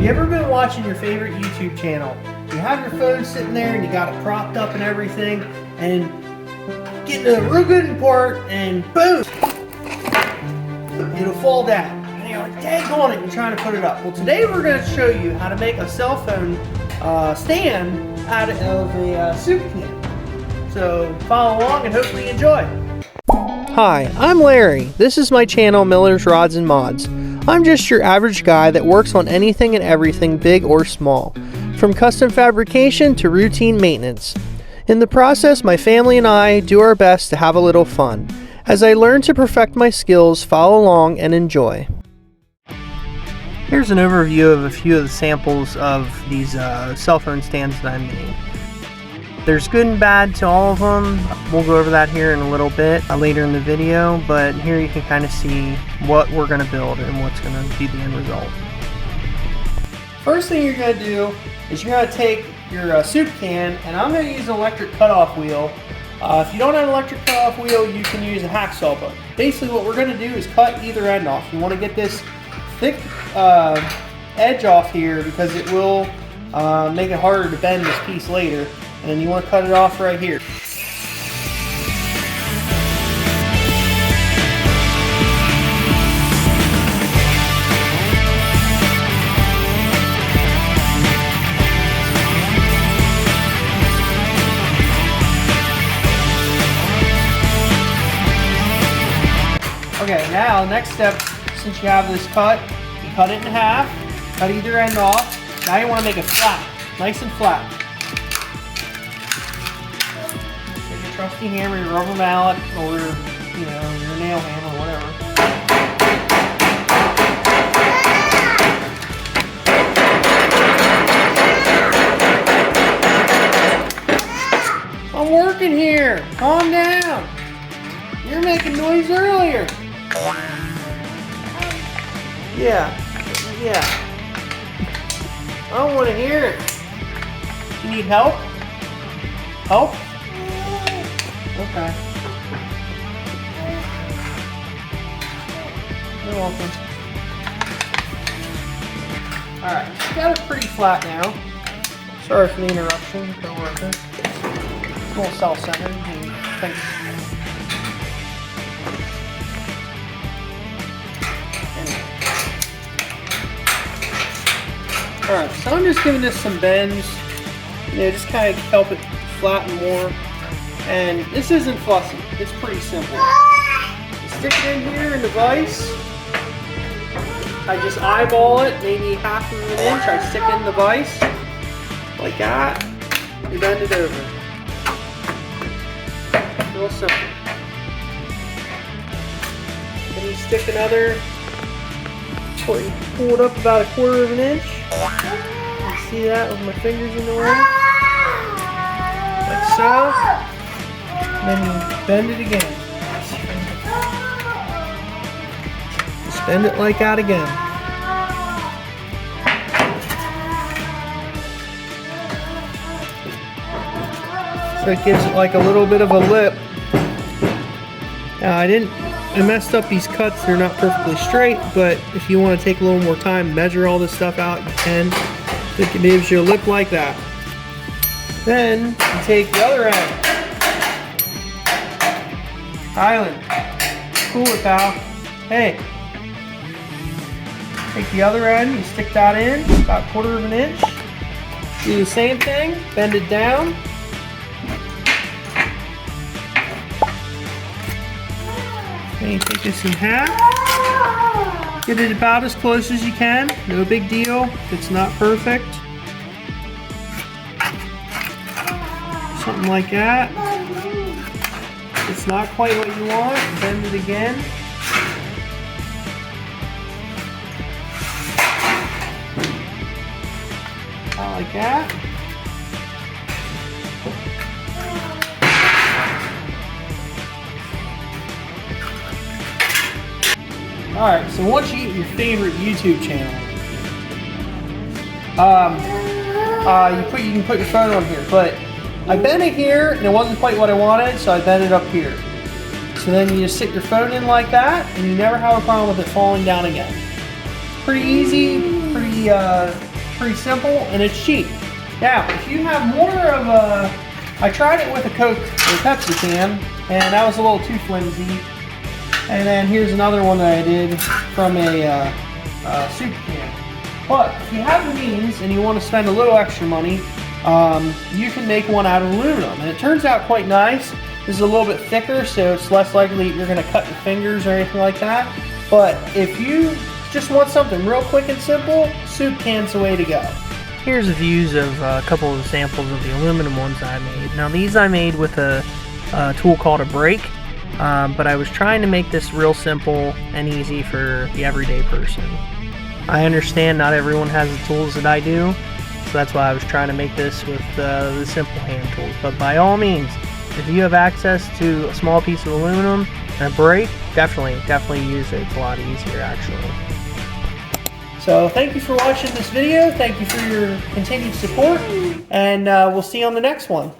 You ever been watching your favorite YouTube channel? You have your phone sitting there and you got it propped up and everything, and getting to a real good part, and boom! It'll fall down. And you're like, dang on it, you're trying to put it up. Well, today we're going to show you how to make a cell phone stand out of a soup can. So follow along and hopefully enjoy. Hi, I'm Larry. This is my channel, Miller's Rods and Mods. I'm just your average guy that works on anything and everything, big or small, from custom fabrication to routine maintenance. In the process, my family and I do our best to have a little fun. As I learn to perfect my skills, follow along and enjoy. Here's an overview of a few of the samples of these cell phone stands that I made. There's good and bad to all of them. We'll go over that here in a little bit later in the video, but here you can kind of see what we're going to build and what's going to be the end result. First thing you're going to do is you're going to take your soup can, and I'm going to use an electric cutoff wheel. If you don't have an electric cutoff wheel, you can use a hacksaw, but basically what we're going to do is cut either end off. You want to get this thick edge off here because it will make it harder to bend this piece later. And then you want to cut it off right here. Okay, now next step, since you have this cut, you cut it in half, cut either end off. Now you want to make it flat, nice and flat. Trusty hammer, your rubber mallet, or your nail hammer, whatever. I'm working here. Calm down. You're making noise earlier. Yeah. I don't want to hear it. You need help? Help? Okay. You're welcome. Alright, got it pretty flat now. Sorry for the interruption, co-worker. It's a little self-centered. Thanks. Alright, so I'm just giving this some bends. Just kind of help it flatten more. And this isn't fussy, it's pretty simple. You stick it in here in the vise. I just eyeball it, maybe half of an inch. I stick it in the vise, like that. You bend it over. Real simple. Then you stick another, pull it up about 1/4 of an inch. You see that with my fingers in the way? Like so. Then you bend it again. Just bend it like that again. So it gives it like a little bit of a lip. Now I messed up these cuts. They're not perfectly straight, but if you want to take a little more time and measure all this stuff out, you can. It gives you a lip like that. Then you take the other end. Island, cool it, pal. Hey, take the other end, you stick that in, about 1/4 of an inch. Do the same thing, bend it down. Then you take this in half. Get it about as close as you can. No big deal if it's not perfect. Something like that. It's not quite what you want, bend it again. Like that. Alright, so once you get your favorite YouTube channel, you can put your phone on here, but I bent it here and it wasn't quite what I wanted, so I bent it up here. So then you just sit your phone in like that, and you never have a problem with it falling down again. Pretty easy, pretty pretty simple and it's cheap. Now, if you have more of a, I tried it with a Coke or Pepsi can, and that was a little too flimsy. And then here's another one that I did from a soup can. But if you have the means and you want to spend a little extra money, you can make one out of aluminum. And it turns out quite nice. This is a little bit thicker, so it's less likely you're going to cut your fingers or anything like that. But if you just want something real quick and simple, soup can's the way to go. Here's the views of a couple of samples of the aluminum ones I made. Now these I made with a tool called a brake, but I was trying to make this real simple and easy for the everyday person. I understand not everyone has the tools that I do, so that's why I was trying to make this with the simple hand tools. But by all means, if you have access to a small piece of aluminum and a brake, definitely use it. It's a lot easier actually. So thank you for watching this video. Thank you for your continued support, and we'll see you on the next one.